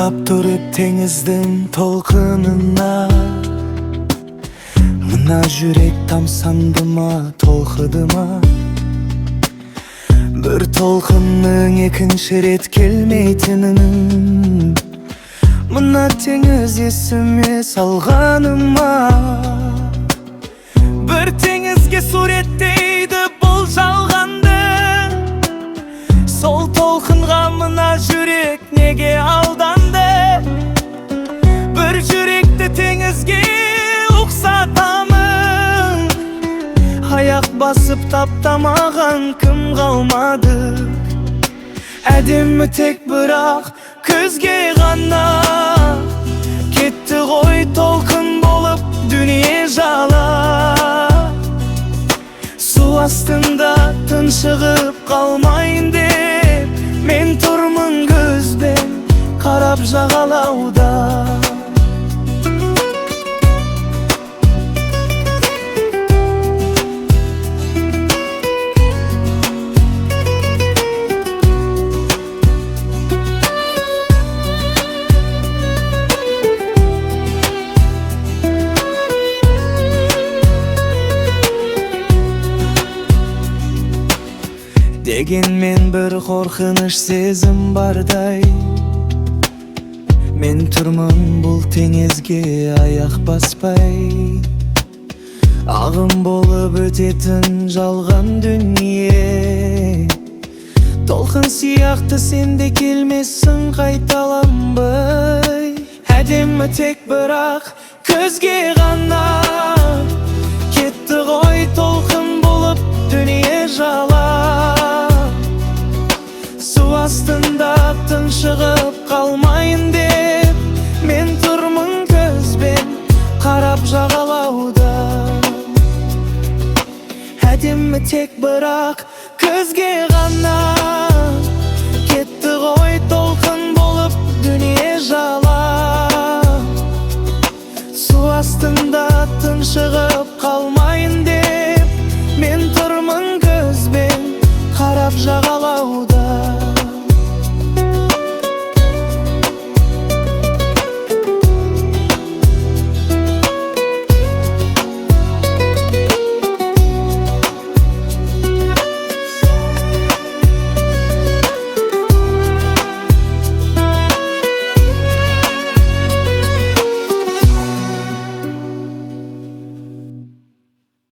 Qarab turib tengizdim толқынына, Mına жүрек тамсандыма, толқыдыма. Bir толқынның екінші рет келмейтінін, Mına теңіз есіме салғаныма. Bir теңізге суреттейді бұл жалғанды, Сол толқынға мына жүрек неге алданды? Bir жүректі теңізге ұқсатамын, Аяқ басып таптамаған кім қалмады? Әдемі тек бірақ көзге ғана, Кетті ғой толқын болып дүние жала. Су астында тыншығып қалмайын деп, Мен тұрмын көзбен қарап жағалауда. Дегенмен бір қорқыныш сезім бардай, Мен тұрмын бұл теңізге аяқ баспай. Ағым болып өтетін жалған дүние, Толқын сияқты сенде келмесін қайталанбай. Әдемі тек бірақ көзге ғана, Кетті ғой толқын болып дүние жала. Су астында тыншығып қалмайын деп, Мен тұрмын көзбен қарап жағалауда. Әдемі тек бірақ көзге ғана, Кетті ғой толқын болып дүние жала. Су астында тыншығып